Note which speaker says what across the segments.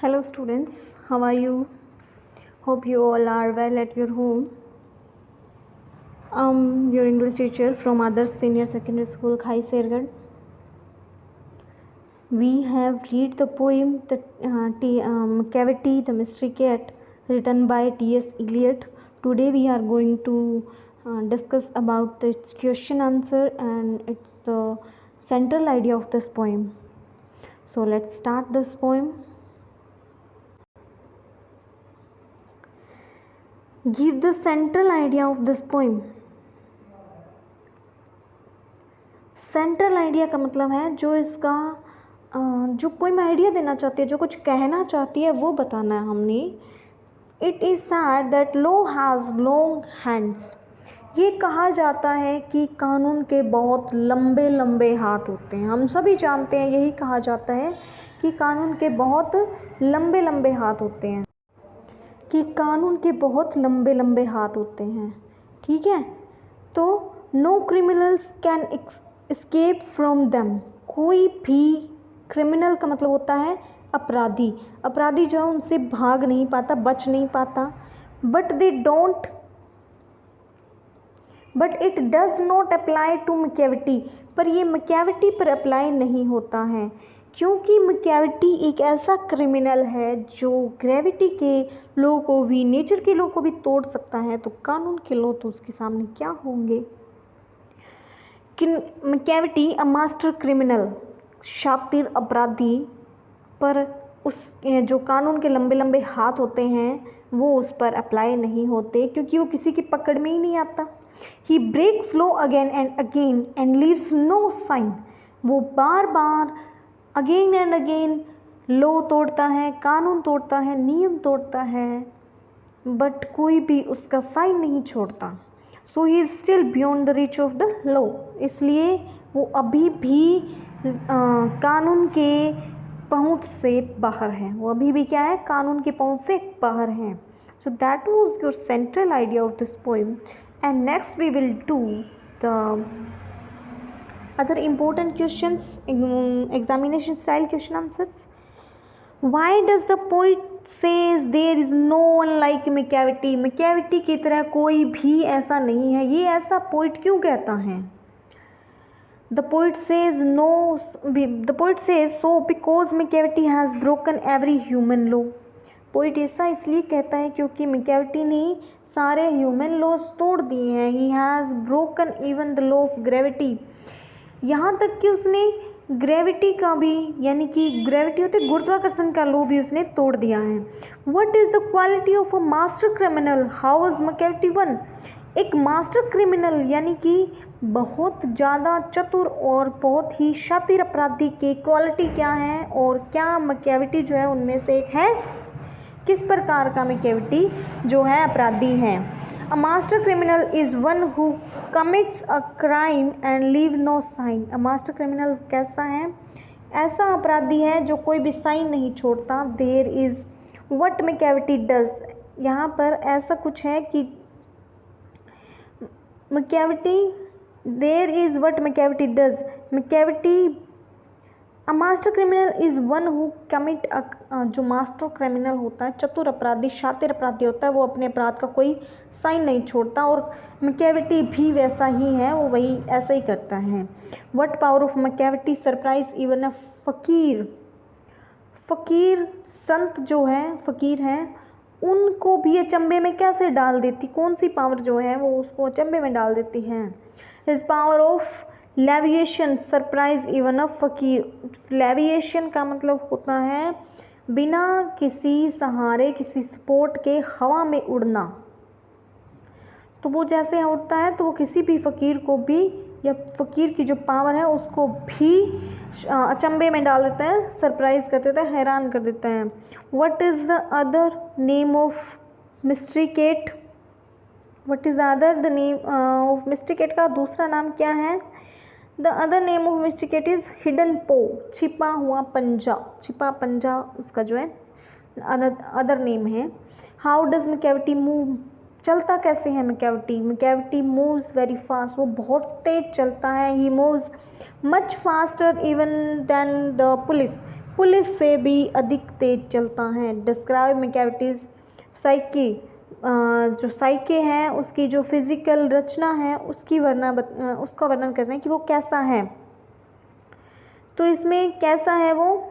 Speaker 1: Hello students, how are you? Hope you all are well at your home. Your English teacher from Adarsh Senior Secondary School, Khai Sergarh. We have read the poem Cavity, the Mystery Cat, written by T.S. Eliot. Today we are going to discuss about its question answer and it's the central idea of this poem. So let's start this poem. Give the central idea of this poem. Central idea का मतलब है जो इसका जो poem idea देना चाहती है, जो कुछ कहना चाहती है वो बताना है हमने. It is sad that law has long hands. ये कहा जाता है कि कानून के बहुत लंबे लंबे हाथ होते हैं. हम सभी जानते हैं, यही कहा जाता है कि कानून के बहुत लंबे लंबे हाथ होते हैं, कि कानून के बहुत लंबे लंबे हाथ होते हैं. ठीक है, तो no criminals can escape from them. कोई भी, क्रिमिनल का मतलब होता है अपराधी. अपराधी जो है उनसे भाग नहीं पाता, बच नहीं पाता. But it does not apply to Macavity. पर ये मैकियावेटी पर अप्लाई नहीं होता है, क्योंकि मैकियावेटी एक ऐसा क्रिमिनल है जो ग्रेविटी के लॉ को भी, नेचर के लॉ को भी तोड़ सकता है. तो कानून के लॉ तो उसके सामने क्या होंगे. मैकियावेटी अ मास्टर क्रिमिनल, शातिर अपराधी, पर उस जो कानून के लंबे लंबे हाथ होते हैं वो उस पर अप्लाई नहीं होते, क्योंकि वो किसी की पकड़ में ही नहीं आता. He breaks law again and leaves no sign. वो बार बार अगेन एंड अगेन लॉ तोड़ता है, कानून तोड़ता है, नियम तोड़ता है, बट कोई भी उसका साइन नहीं छोड़ता. So he is still beyond the reach of the law. इसलिए वो अभी भी कानून के पहुंच से बाहर है. वो अभी भी क्या है, कानून की पहुंच से बाहर है. So that was your central idea of this poem. And next we will do the other important questions, examination style question answers. Why does the poet says there is no one like Machiavelli? Machiavelli की तरह कोई भी ऐसा नहीं है. ये ऐसा poet क्यों कहता है? The poet says so because Machiavelli has broken every human law. Poet ऐसा इसलिए कहता है क्योंकि मैकियावेली ने सारे ह्यूमन लॉज तोड़ दिए हैं. He has broken even the law of gravity. यहाँ तक कि उसने ग्रेविटी का भी, यानी कि ग्रेविटी होती है गुरुत्वाकर्षण का लॉ भी उसने तोड़ दिया है. What is the quality of a master criminal? How was Machiavelli one? एक मास्टर क्रिमिनल यानी कि बहुत ज़्यादा चतुर और बहुत ही शातिर अपराधी की क्वालिटी क्या है, और क्या मैकियावेली जो है उनमें से एक है? किस प्रकार का मैकियावेली जो है अपराधी है? A master criminal is one who commits a crime and leave no sign. A master criminal कैसा है? ऐसा अपराधी है जो कोई भी साइन नहीं छोड़ता. There is what Machiavelli does. यहाँ पर ऐसा कुछ है कि there is what Machiavelli does. Machiavelli, a master criminal is one who commit a, जो मास्टर क्रिमिनल होता है, चतुर अपराधी, शातिर अपराधी होता है, वो अपने अपराध का कोई साइन नहीं छोड़ता. और मैकियावेली भी वैसा ही है, वो वही ऐसा ही करता है. What power of Machiavelli surprise even a फकीर. फकीर, संत जो है, फकीर हैं, उनको भी अचंभे में कैसे डाल देती? कौन सी पावर जो है वो उसको अचंभे में डाल देती है? His power of levitation surprise even a fakir. Levitation का मतलब होता है बिना किसी सहारे, किसी सपोर्ट के हवा में उड़ना. तो वो जैसे उड़ता है तो वो किसी भी फकीर को भी, या फकीर की जो पावर है उसको भी अचंभे में डाल देता है, सरप्राइज कर देता है, हैरान कर देता है. What is the other name of mystery cat? What is the other the name of mystery cat का दूसरा नाम क्या है? The other name of mystery cat is hidden paw, छिपा हुआ पंजा. छिपा पंजा उसका जो है अदर नेम है. How does Machiavelli move? चलता कैसे है Machiavelli? Machiavelli moves very fast. वो बहुत तेज चलता है. He moves much faster even then the police. Police से भी अधिक तेज चलता है। डिस्क्राइब मैकेविटीज साइकी, जो साइके है उसकी जो फिजिकल रचना है उसकी उसका वर्णन करना है कि वो कैसा है। तो इसमें कैसा है वो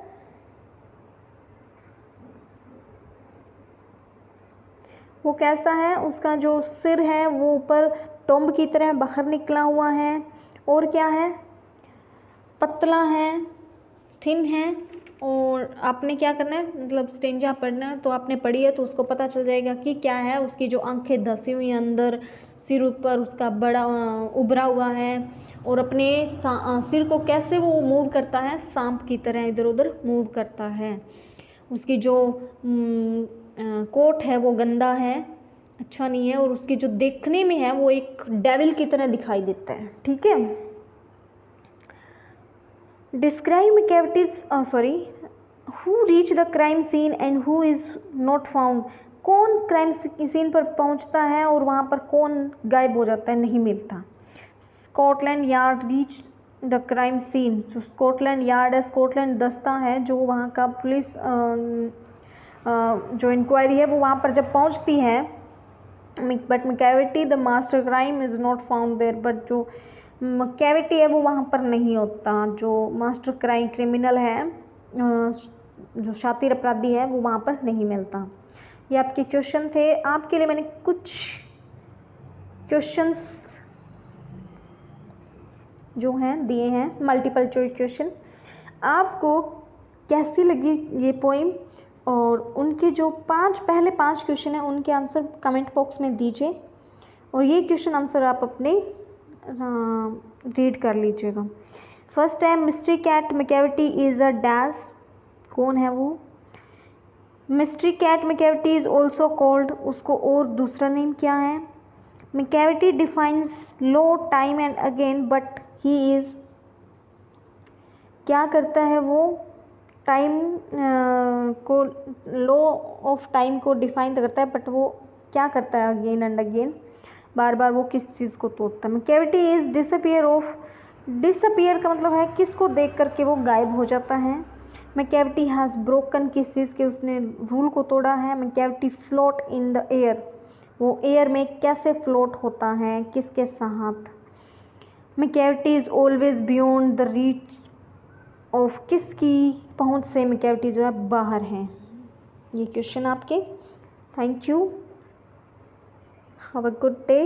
Speaker 1: कैसा है, उसका जो सिर है वो ऊपर टोम्ब की तरह बाहर निकला हुआ है, और क्या है, पतला है, थिन है। और आपने क्या करना है, मतलब स्टेंजा पढ़ना है तो आपने पढ़ी है तो उसको पता चल जाएगा कि क्या है। उसकी जो आंखें धसी हुई हैं अंदर, सिर ऊपर उसका बड़ा उभरा हुआ है, और अपने सिर को कैसे वो मूव करता है, सांप की तरह इधर उधर मूव करता है। उसकी जो कोट है वो गंदा है, अच्छा नहीं है, और उसकी जो देखने में है वो एक डेविल की तरह दिखाई देता है। ठीक है। Describe Macavity's who reach the crime scene and who is not found. कौन क्राइम सीन पर पहुंचता है और वहाँ पर कौन गायब हो जाता है, नहीं मिलता। Scotland Yard reach the crime scene. जो स्कॉटलैंड यार्ड है, स्कॉटलैंड दस्ता है जो वहाँ का पुलिस जो इंक्वायरी है वो वहाँ पर जब पहुँचती है, but Macavity the master crime is not found there. But जो मैकेविटी है वो वहाँ पर नहीं होता, जो मास्टर क्रिमिनल है, जो शातिर अपराधी है वो वहाँ पर नहीं मिलता। ये आपके क्वेश्चन थे। आपके लिए मैंने कुछ क्वेश्चंस जो हैं दिए हैं, मल्टीपल चॉइस क्वेश्चन। आपको कैसी लगी ये पोइम, और उनके जो पहले पांच क्वेश्चन हैं उनके आंसर कमेंट बॉक्स में दीजिए, और ये क्वेश्चन आंसर आप अपने रीड कर लीजिएगा। फर्स्ट है mystery cat Macavity is a dash. कौन है वो? Mystery cat Macavity is also called, उसको और दूसरा नेम क्या है? Macavity defiance law time and again but he is, क्या करता है वो? टाइम को, लो ऑफ टाइम को डिफाइन करता है, बट वो क्या करता है अगेन एंड अगेन, बार बार वो किस चीज़ को तोड़ता है? Macavity is disappear of, disappear का मतलब है किसको देख करके वो गायब हो जाता है। मैकेविटी हैज़ ब्रोकन, किस चीज़ के उसने रूल को तोड़ा है। Macavity float in the air, वो एयर में कैसे फ्लोट होता है, किसके साथ। Macavity is always beyond the reach of, किसकी पहुंच से मैकेविटी जो है बाहर है। ये क्वेश्चन आपके। Thank you, have a good day.